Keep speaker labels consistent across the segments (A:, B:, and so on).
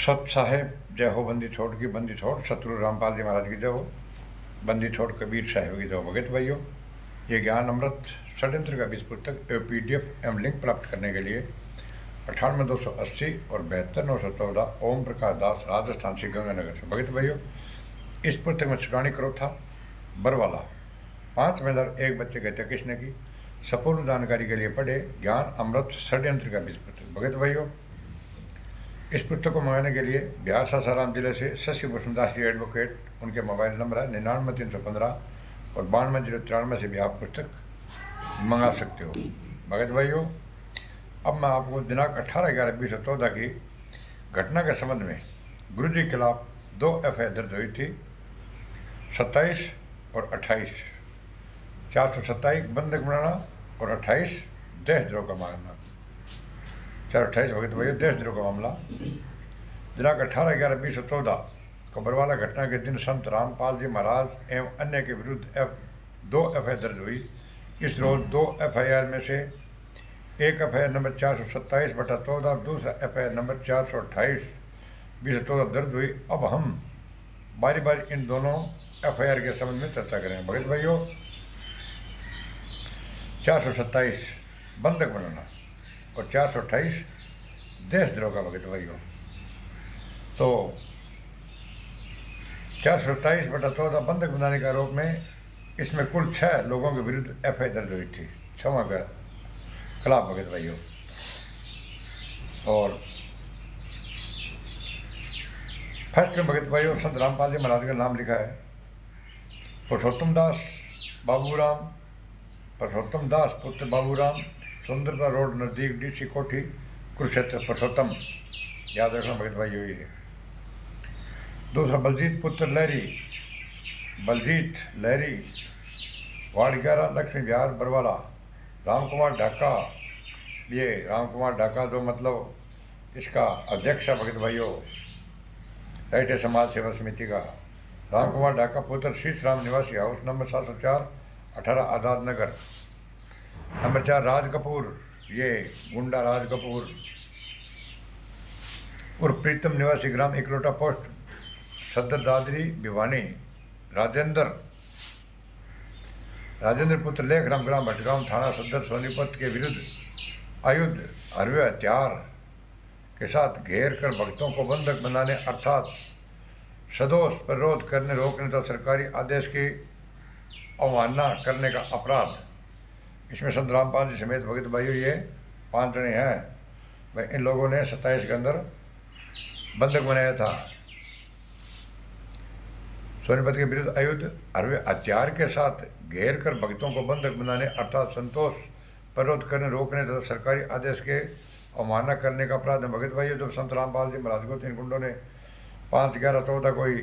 A: सत साहेब जय हो, बंदी छोड़ की बंदी छोड़, शत्रु रामपाल जी महाराज की जय हो, बंदी छोड़ कबीर साहेब की जय हो। भगत भाइयों, ये ज्ञान अमृत षड्यंत्र का 20 पुस्तक PDF एवं लिंक प्राप्त करने के लिए 98,280 और 72,914 ओम प्रकाश दास, राजस्थान श्री गंगानगर से। भगत भाइयों, इस पुस्तक में छुड़ानी करो था बरवाला 5 मेदर एक बच्चे की हत्या किसने की। संपूर्ण जानकारी के लिए पढ़े ज्ञान अमृत षड्यंत्र का 20 पुस्तक। भगत भाइयों, इस पुस्तक को मंगाने के लिए बिहार सासाराम जिले से शशि भूषण दास जी एडवोकेट, उनके मोबाइल नंबर है 99,315 और 92,093 से भी आप पुस्तक मंगा सकते हो। भगत भाइयों, अब मैं आपको दिनांक 18/11/2014 की घटना के संबंध में गुरु जी के खिलाफ 2 FIR दर्ज हुई थी, 27 और 28। 427 बंधक बनाना और 28 देशद्रोह का मामला। 428 भगत भाइयों देशद्रोह का मामला। दिनांक 18/11/2014 को बरवाला घटना के दिन संत रामपाल जी महाराज एवं अन्य के विरुद्ध 2 FIR दर्ज हुई। इस रोज 2 FIR में से एक FIR नंबर 427/14 और दूसरा FIR नंबर 428/2014 दर्ज हुई। अब हम बारी बारी इन दोनों FIR के संबंध में चर्चा करेंगे। भगत भाइयों, 427 बंधक बनाना और 428 देशद्रोह का। भगत भाइयों, तो 427/14 बंधक बनाने के आरोप में इसमें कुल 6 लोगों के विरुद्ध FIR दर्ज हुई थी, 6वां का खिलाफ। भगत भाइयों, और फर्स्ट में भगत भाइयों संत रामपाल जी महाराज का नाम लिखा है पुरुषोत्तम दास बाबूराम, पुरुषोत्तम दास पुत्र बाबूराम, सुंदरता रोड नज़दीक DC कोठी, कुरुक्षेत्र। पुरुषोत्तम याद रखना भगत भाइयों ये। दूसरा बलजीत पुत्र लहरी, बलजीत लहरी, वार्ड 11 लक्ष्मी विहार बरवाला। राम कुमार ढाका, ये राम कुमार ढाका जो मतलब इसका अध्यक्ष है भगत भाइयों, राइट समाज सेवा समिति का। राम कुमार ढाका पुत्र शीश राम निवासी, house number 704 18 Azad Nagar. Number 4 Raj Kapoor, ये गुंडा राज कपूर उर्फ प्रीतम निवासी ग्राम इकलोटा पोस्ट सदर दादरी भिवानी। राजेंद्र पुत्र लेखराम ग्राम भटगांव थाना सदर सोनीपत के विरुद्ध आयुध हरवे हथियार के साथ घेर कर भक्तों को बंधक बनाने अर्थात सदोष पर विरोध करने, रोकने तथा सरकारी आदेश की अवमानना करने का अपराध। इसमें संत रामपाल जी समेत भगत भाइयों ये 5 जने हैं। भाई इन लोगों ने 27 के अंदर बंधक बनाया था। सोनीपत के विरुद्ध आयुध हरवे हथियार के साथ घेर कर भक्तों को बंधक बनाने अर्थात संतोष पर विरोध करने, रोकने तथा सरकारी आदेश के अवमानना करने का अपराध है। भगत भाइयों, जब संत रामपाल जी महाराज को 3 गुंडों ने 5/11/14 को ही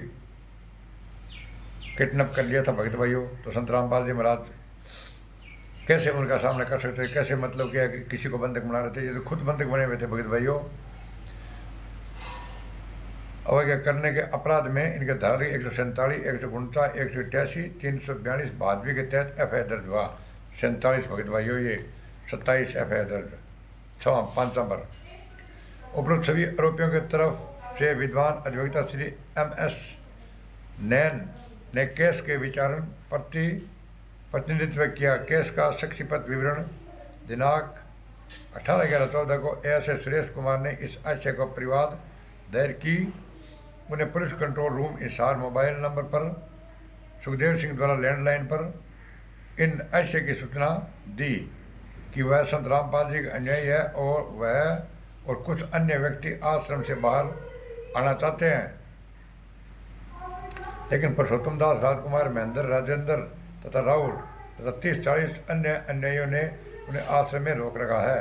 A: किडनैप कर लिया था भगत भाइयों, तो संत रामपाल जी महाराज कैसे उनका सामना कर सकते थे, कैसे मतलब क्या कि किसी को बंधक बना रहे थे। ये तो खुद बंधक बने हुए थे भगत भाइयों। अवज्ञा करने के अपराध में इनके धारा 147, 149, 188, 342 भादवी के तहत FIR दर्ज हुआ। 47 भगत भाइयों ये 27 FIR दर्ज। 5 नंबर उपरोक्त सभी आरोपियों की तरफ से विद्वान अधिवक्ता श्री MS नैन ने केस के विचारण प्रतिनिधित्व किया। केस का साक्षीपद विवरण दिनांक 18/11/14 को ASA सुरेश कुमार ने इस आशय को परिवाद दायर की। उन्हें police control room Hisar mobile number पर सुखदेव सिंह द्वारा लैंडलाइन पर इन आशय की सूचना दी कि वह संत रामपाल जी का अन्यायी है और वह और कुछ अन्य व्यक्ति आश्रम से बाहर आना चाहते हैं, लेकिन पुरुषोत्तम दास, राजकुमार, महेंद्र, राजेंद्र तथा राहुल तथा 30-40 अन्य अन्यायियों ने उन्हें आश्रम में रोक रखा है।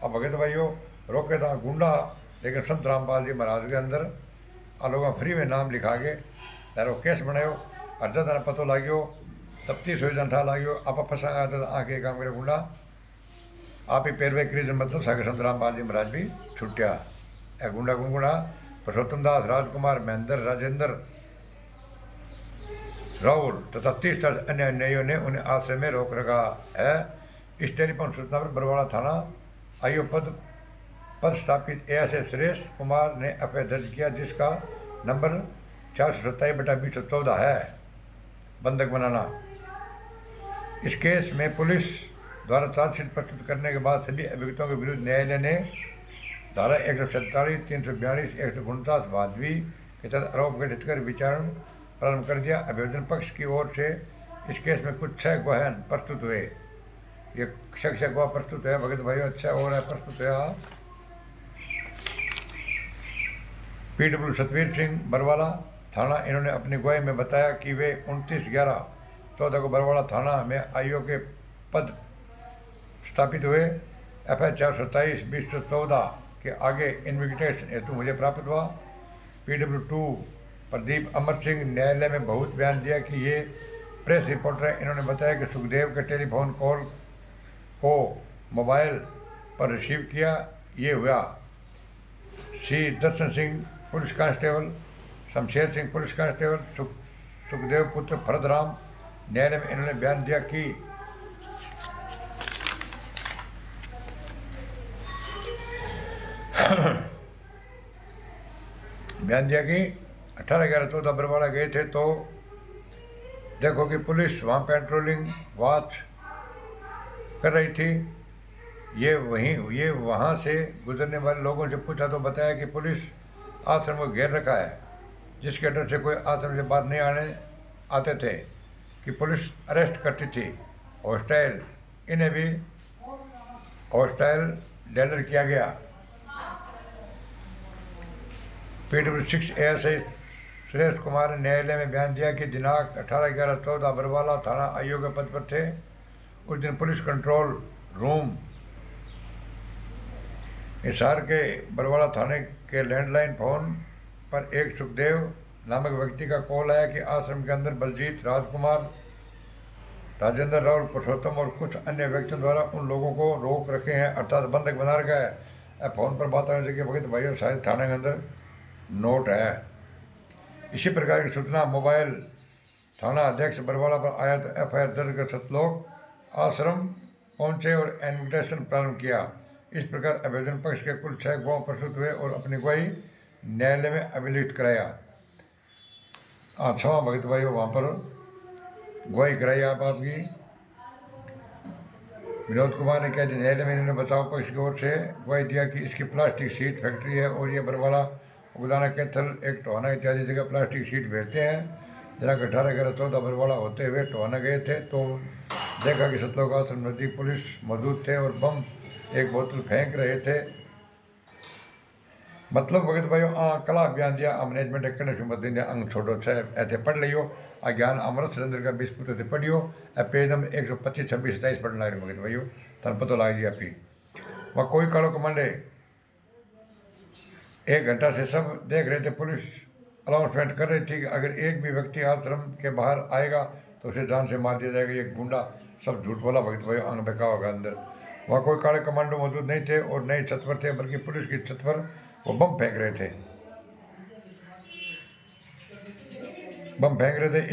A: अब भगत भाइयों, रोके था गुंडा, लेकिन संत रामपाल जी महाराज के अंदर आ लोग फ्री में नाम लिखा के तारो केस बनायो, अर्जा तना पतो लाग्यो, तफ्तीश हो जंठा लाग्यो, आप फंसा तो आके काम करे गुंडा आप ही पैरवे करी मतलब सागे संत रामपाल जी महाराज भी छुट्टिया। ए गुंडा गुंगुड़ा पुरुषोत्तम दास, राजकुमार, महेंद्र, राजेंद्र, राहुल तथा 30 अन्य अन्यायियों ने उन्हें आश्रय में रोक रखा है। इस टेलीफोन सूचना पर बरवाड़ा थाना IO पर स्थापित एएसआई सुरेश कुमार ने एफआईआर दर्ज किया, जिसका नंबर 427/2014 है। बंधक बनाना। इस केस में पुलिस द्वारा चार्जशीट प्रस्तुत करने के बाद सभी अभियुक्तों के विरुद्ध न्यायालय ने धारा 147, 342, 149 भादवी के तहत आरोप गठित कर विचारण प्रारंभ कर दिया। अभियोजन पक्ष की ओर से इस केस में कुछ 6 गवाह प्रस्तुत हुए। ये 6 गवाह प्रस्तुत है भगत भाई, अच्छा हो रहा है प्रस्तुत है। पीडब्ल्यू सतवीर सिंह बरवाला थाना, इन्होंने अपनी गवाही में बताया कि वे 29/11/14 को बरवाला थाना में आईओ के पद स्थापित हुए। एफआईआर 427/2014 के आगे इन्वेस्टिगेशन हेतु मुझे प्राप्त हुआ। पीडब्ल्यू2 प्रदीप अमर सिंह न्यायालय में बहुत बयान दिया कि ये प्रेस रिपोर्टर है। इन्होंने बताया कि सुखदेव के टेलीफोन कॉल को मोबाइल पर रिसीव किया। ये हुआ Shri Darshan Singh police constable, Shamsher Singh police constable, Sukhdev पुत्र भरतराम। न्यायालय में इन्होंने बयान दिया कि बयान दिया कि 18/11/14 बरवाला गए थे तो देखो कि पुलिस वहाँ पेट्रोलिंग वॉच कर रही थी। ये वहाँ से गुजरने वाले लोगों से पूछा तो बताया कि पुलिस आश्रम को घेर रखा है, जिसके डर से कोई आश्रम से बाहर नहीं आते थे कि पुलिस अरेस्ट करती थी। हॉस्टाइल, इन्हें भी हॉस्टाइल डेलर किया गया। पीडब्ल्यू6 एएसआई सुरेश कुमार ने न्यायालय में बयान दिया कि दिनांक 18/11/14 बरवाला थाना आईओ के पद पर थे। उस दिन पुलिस कंट्रोल रूम हिसार के बरवाला थाने के लैंडलाइन फोन पर एक सुखदेव नामक व्यक्ति का कॉल आया कि आश्रम के अंदर बलजीत, राजकुमार, राजेंद्र, राहुल, पुरुषोत्तम और कुछ अन्य व्यक्तियों द्वारा उन लोगों को रोक रखे हैं, अर्थात बंधक बना रखा है। फोन पर बात आने से भगत भाइयों शायद थाने के अंदर नोट है। इसी प्रकार की सूचना मोबाइल थाना अध्यक्ष बरवाला पर आया तो एफआईआर दर्ज कर सतलोक आश्रम पहुंचे और इन्वेस्टिगेशन प्रारंभ किया। इस प्रकार अभियोजन पक्ष के कुल 6 गवाह प्रस्तुत हुए और अपनी गवाही न्यायालय में अभिलिखित कराया। क्षमा भगत भाइयों, वहाँ पर गवाही कराई आपकी। विनोद कुमार ने कहा न्यायालय में इन्होंने बचाव पक्ष की ओर से गवाही दिया कि इसकी प्लास्टिक शीट फैक्ट्री है और ये बरवाला, उगदाना, कैथल, एक टोहाना इत्यादि जगह प्लास्टिक शीट भेजते हैं। दिनांक 18/11/14 बरवाला होते हुए टोहाना गए थे तो देखा कि सतलोक आश्रम नजदीक पुलिस मौजूद थे और बम एक बोतल फेंक रहे थे। मतलब भगत भाइयों कला बयान दिया मैनेजमेंट अकेडमी अंग छोड़ो 6 ऐसे पढ़ लियो। ज्ञान अमृत सुरेंद्र का 20 पुत्र से पढ़ियो। पेज नंबर 125, 26, 27 पढ़ना है भगत भाइयों, तन पता लग गया पी। वह कोई कालो कमांडे 1 घंटा से सब देख रहे थे। पुलिस अनाउंसमेंट कर रही थी कि अगर एक भी व्यक्ति आश्रम के बाहर आएगा तो उसे जान से मार दिया जाएगा। ये गुंडा सब झूठ बोला भगत भाई, अंग बेका होगा अंदर। वहाँ कोई काले कमांडो मौजूद नहीं थे और नए छत पर थे, बल्कि पुलिस की छत पर वो बम फेंक रहे थे।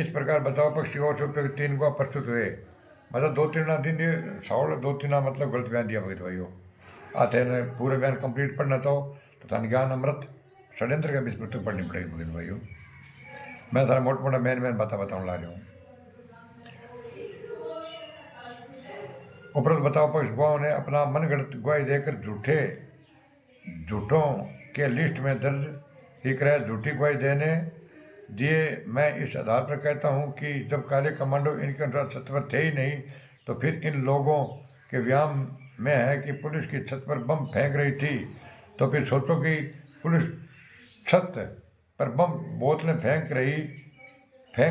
A: इस प्रकार बचाव पक्ष की ओर से उपयुक्त 3 गवाह प्रस्तुत हुए। मतलब 2-3 दिन साउल 2-3 मतलब गलत बयान दिया भगत भाइयों। आते ने पूरे बयान कंप्लीट पढ़ना तो ज्ञान अमृत षड्यंत्र का 20 पुस्तक पढ़नी पड़ेगी भगत भाइयों। मैं सारा मोटा मैन बताऊँ ला रहा हूँ। उपरोक्त बचाव पक्ष गवाहों ने अपना मनगढ़ंत गवाही देकर झूठों के लिस्ट में दर्ज ही कराया। झूठी गवाही देने दिए। मैं इस आधार पर कहता हूं कि जब काले कमांडो इनके अनुसार छत पर थे ही नहीं तो फिर इन लोगों के व्यायाम में है कि पुलिस की छत पर बम फेंक रही थी। तो फिर सोचो कि पुलिस छत पर बम बोतलें फेंक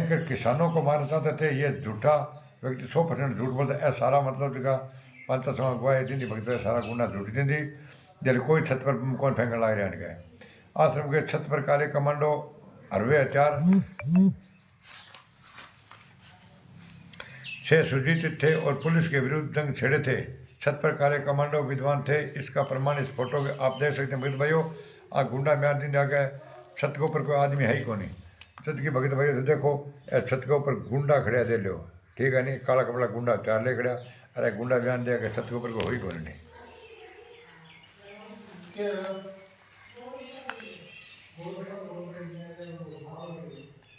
A: कर किसानों को मारना चाहते थे। ये झूठा व्यक्ति 100% झूठ बोलता है। सारा मतलब जगह 5 समय गवाही दी भगत सारा गुना झूठी दी। जब कोई छत पर कौन फेंकने लग रहा है। आश्रम के छत पर काले कमांडो हरवे हथियार से सुजीत थे और पुलिस के विरुद्ध जंग छेड़े थे। छत पर काले कमांडो विद्वान थे। इसका प्रमाण इस फोटो के आप देख सकते हैं भगत भाइयों। गुंडा म्यार दिन आ गए। छत के ऊपर कोई आदमी है ही कौन। छत की भगत भाइयों से देखो, छत के ऊपर गुंडा खड़ा दे लो, ठीक है नहीं, काला कपड़ा गुंडा हथियार ले खड़ा। अरे गुंडा बयान दिया कि छत के ऊपर को हो ही कौन नहीं।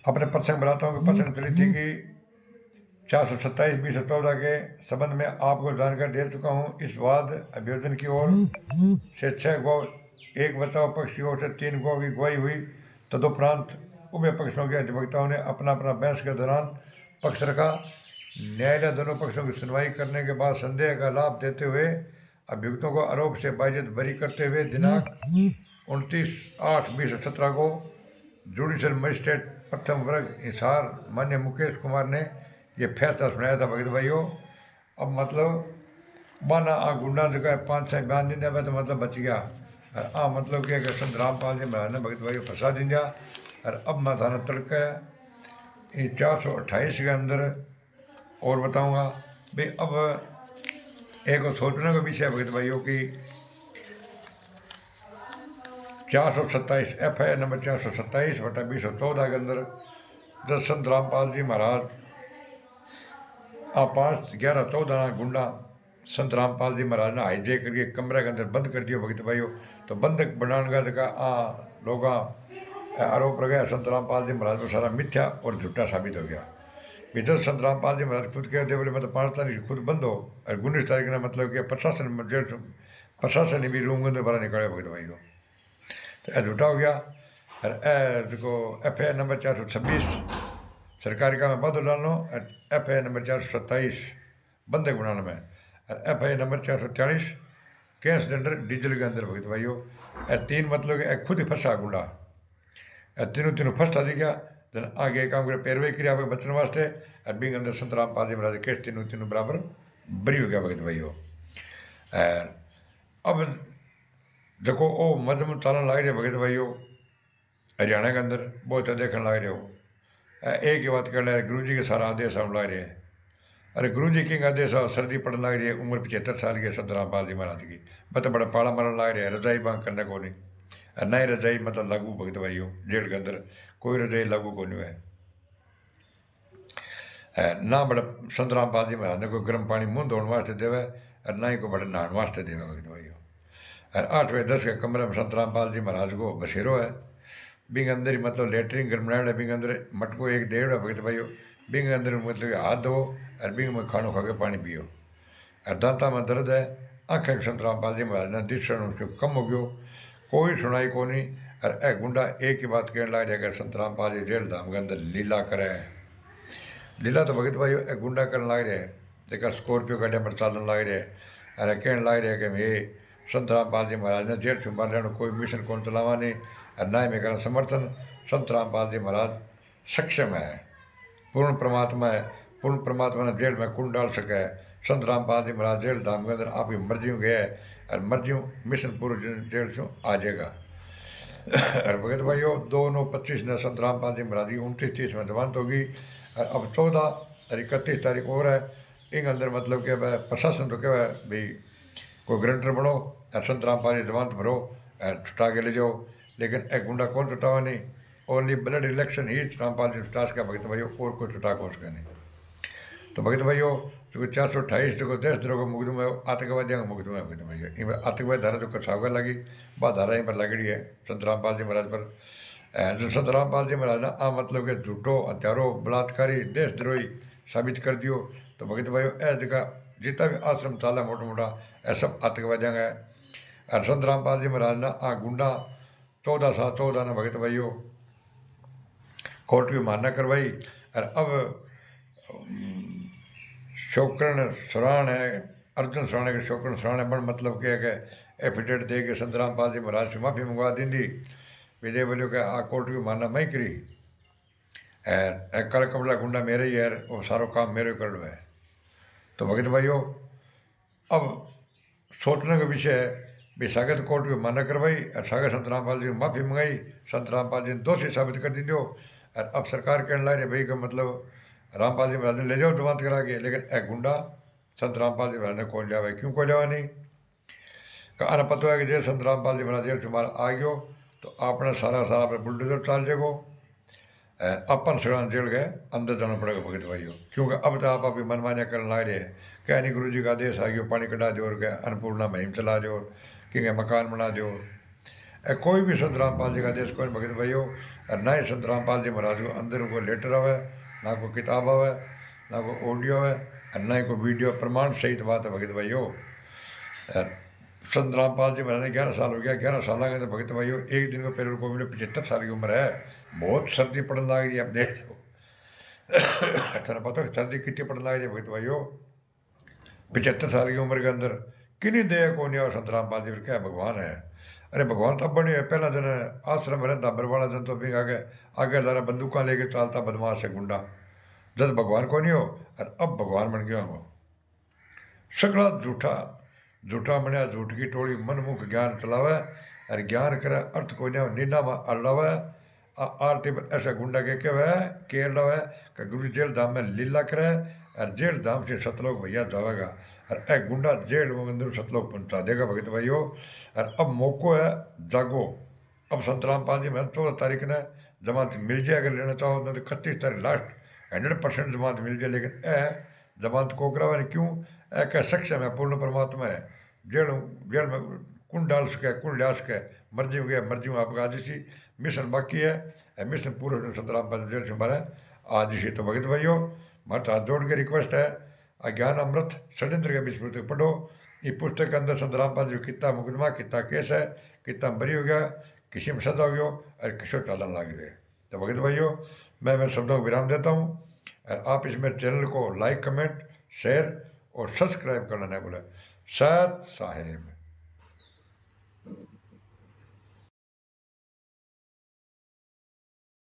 A: अपने प्रसंग बताता हूँ कि प्रसंग चली थी कि 427/2014 के संबंध में आपको जानकारी दे चुका हूँ। इस बाद अभियोजन की ओर से 6 गौ, एक बचाव पक्ष की ओर से 3 गौ की गवाही हुई। तदुपरांत उभय पक्षों के अधिवक्ताओं ने अपना अपना बहस के दौरान पक्ष रखा। न्यायालय दोनों पक्षों की सुनवाई करने के बाद संदेह का लाभ देते हुए अभियुक्तों को आरोप से बाइज्जत बरी करते हुए दिनांक 29/8/2017 को जुडिशल मजिस्ट्रेट प्रथम वर्ग हिसार मान्य मुकेश कुमार ने ये फैसला सुनाया था। भगत भाइयों, अब मतलब बाना आ गुंडा जो है 5-6 बयान दिन तो मतलब बच गया। और मतलब क्या संत रामपाल जी महाराज ने भगत भाइयों फंसा दिया। और अब मैं थाना तड़का 428 के अंदर और बताऊंगा भाई। अब एक सोचने का विषय भगत भाइयों की 427 FIR नंबर 427/2014 के अंदर जब संत रामपाल जी महाराज 5-11-14 गुंडा संत रामपाल जी महाराज ने हाईजे करके कमरे के अंदर बंद कर दिया भगत भाइयों। तो बंधक बनाने का जगह लोग आरोप लगाया संत रामपाल जी महाराज को सारा मिथ्या और झूठा साबित हो गया। जब संत रामपाल जी महाराज खुद कहते बोले मतलब 5 तारीख खुद बंद हो और 19 तारीख ने मतलब कि प्रशासन ने भी रूम के अंदर बाहर निकाले भगत भाइयों। तो यह झूठा हो गया। और देखो FIR नंबर 426 सरकारी काम में बदल डालना, FIR नंबर 427 बंधक बनाने में, और FIR number 440 gas cylinder diesel के अंदर भगत भाइयों। 3 मतलब कि खुद ही फंसा गुंडा। तीनों फंसा दी गया। जन आगे काम कर पैरवाई करी आपके बचने वास्ते। और बिंग अंदर संत रामपाल जी महाराज केस तीनों बराबर बरी हो गया भगत भाइयों। अब देखो वो मजम चालन लग रहे भगत भाइयों हरियाणा के अंदर बहुत देखने लग रहे हो। एक ही बात कर रहे गुरु जी के सारा आदेश हम ला रहे हैं। अरे गुरु जी की आदेश सर्दी पड़ने लग रही है। उम्र 75 साल की संत रामपाल जी महाराज की बता बड़ा पाला मरन लग रहे हैं। रजाई बांग करने को नहीं, नई रजाई मतलब लागू भगत भाइयों। जेल के अंदर कोई रजाई लागू को नहीं है ना। बड़ा संत रामपाल जी महाराज ने कोई गर्म पानी मुंह धोने वास्ते देवे और ना ही कोई बड़े नहाने वास्ते देवे भगत भाइयों। और 8-10 के कमरे में संत रामपाल जी महाराज को बसेरो है। बिंग अंदर ही मतलब लेटरिन गर्म बनाया। बिंग अंदर मटको एक डेढ़ भगत भाइयों। बिंग अंदर मतलब हाथ धो और बिंग में खानो खा के पानी पियो। और दांता में दर्द है। आंखें संत रामपाल जी महाराज ने दिशा उसको कम हो गयो। कोई सुनाई को नहीं। और एक गुंडा एक ही बात कहने लग जाएगा संत रामपाल जी जेल धाम के अंदर लीला करे। लीला तो भगत भाई एक गुंडा करने लग रहे देखा स्कॉर्पियो गाड़िया पर चालन लग रहे। अरे कहने लग रहे कि ये संत रामपाल जी महाराज ने जेल छुपा लेने कोई मिशन कौन चलावा नहीं। और ना ही मैं कहना समर्थन संत रामपाल जी महाराज सक्षम है, पूर्ण परमात्मा है। पूर्ण परमात्मा ने जेल में कौन डाल सके है। संत रामपाल जी महाराज जेल धाम के अंदर आपकी मर्जी गए और मर्जी मिशन पूर्ण जेल से आ जाएगा। और भगत भाइयों 2/9/25 ने संत रामपाल जी महाराज की 29-30 में जमानत होगी। और अब 14 और 31 तारीख और है। इन अंदर मतलब कि प्रशासन तो क्या है भाई कोई ग्रंटर बनो और संत रामपाल जी जमानत भरो और छुटा के ले जाओ। लेकिन एक गुंडा कौन छुटावा नहीं। ओनली ब्लड इलेक्शन ही रामपाल जी छुटा सका भगत भाइयों, और कोई छुटा को सका नहीं। तो भगत भाइयों जो 428 जो देशद्रोह का मुकदमा है आतंकवादियों का मुकदमा है भगत भाइयों। इन आतंकवादी धारा जो कसावगा लगी वह धारा इन पर लगड़ी है संत रामपाल जी महाराज पर। जो संत रामपाल जी महाराज ने मतलब के झूठो हत्यारो बलात्कारी देशद्रोही साबित कर दियो। तो भगत भाइयों ऐ जगह जितना भी आश्रम चाला मोटा मोटा ऐ सब आतंकवादियों का है। और संत रामपाल जी महाराज ने गुंडा 14 ने भगत भाइयों कोर्ट की मान्य करवाई। और अब शोकरण सराण है अर्जुन सराण के शोकरण सराण है बन मतलब क्या है कि एफिडेविट दे के संत रामपाल जी महाराज से माफ़ी मंगवा दी विजय बोलियो कि कोर्ट की मानना मैं करी कल कपड़ा गुंडा मेरे ही है वो सारो काम मेरे कर लो है। तो भगत भाइयों अब सोचने का विषय है भी सागर कोर्ट की मान्य करवाई और सागर संत रामपाल जी माफ़ी मंगाई। संत रामपाल जी ने दोषी साबित कर दी दो। और अब सरकार कहने लग रही भाई का मतलब रामपाल जी महाराज ने ले जाओ जमानत करा के। लेकिन एक गुंडा संत रामपाल जी महाराज ने कौन लिया भाई क्यों को लिया नहीं आना पता है कि जैसे संत रामपाल जी महाराज जेल तुम्हारा आ गयो तो आपने सारा पर बुलडोजर चाल जाएगो अपन सड़ान जेल गए अंदर जाना पड़ेगा भगत भाइयों। क्योंकि अब तो आप अभी मनमानिया करने लग रहे हैं क्या नहीं गुरु जी का आदेश आ गया पानी कटा जो के अन्नपूर्णा महिम चला जो कि मकान बना दो। कोई भी संत रामपाल जी का आदेश कोई भगत भाइयों, ना ही संत रामपाल जी महाराज को अंदर कोई लेटर आवे, ना कोई किताब आवे, ना कोई ऑडियो है, और ना ही कोई वीडियो। प्रमाण सहित बात है भगत भाइयों। संत रामपाल जी महाराज ने 11 साल हो गया, 11 साल के तो भगत भाइयों एक दिन को पहले को 75 साल की उम्र है। बहुत सर्दी पड़ने लग रही है, अब देख लो। थाने पता है सर्दी कितनी पड़ने लग रही है भगत भाइयों। 75 साल की उम्र के अंदर किन्नी दया को नहीं। और संत रामपाल जी फिर क्या भगवान है। अरे भगवान तब बने है, पहला दिन आश्रम रहता बरवाड़ा दिन तो भी आगे आगे जरा बंदूका लेके चलता बदमाश है गुंडा। जब भगवान को नहीं हो और अब भगवान बन गया हो। सगड़ा झूठा झूठा मनिया, झूठ की टोली मनमुख ज्ञान चलावे और ज्ञान करे अर्थ को नहीं नींदा में अड़ावे। आरती पर ऐसा गुंडा के कहे केर लावे कि गुरु जेल धाम में लीला करे और जेल धाम से सतलोक भैया जावेगा। और ए गुंडा जेल में मंदिर सतलोक पहुंचा देगा भगत भाइयों। और अब मौको है, जागो। अब संत रामपाल जी में 14 तारीख ने जमानत मिल जाए, अगर लेना चाहो तो 31 तारीख लास्ट 100% जमानत मिल जाए। लेकिन ए जमानत को करावा नहीं, क्यों? ए कह सक्षम है, पूर्ण परमात्मा है। जेल जेल में कुंड डाल सके, कुंड लिया सके, मर्जी में गया मर्जी में आपका आज सी मिशन बाकी है। मिशन पूरे संत रामपाल जेल से हमारे आज सी। तो भगत भाइयों मारे हाथ जोड़ के रिक्वेस्ट है, अज्ञान अमृत षड्यंत्र के बीच पुस्तक पढ़ो। ये पुस्तक के अंदर संत रामपाल जी कितना मुकदमा कितना केस है, कितना बरी हो गया, किसी में सजा हो गया और किसी चालन लग गए। तो भगत भाइयों मैं मेरे शब्दों को विराम देता हूँ। और आप इसमें चैनल को लाइक कमेंट शेयर और सब्सक्राइब करना नहीं भूलें। सत साहेब।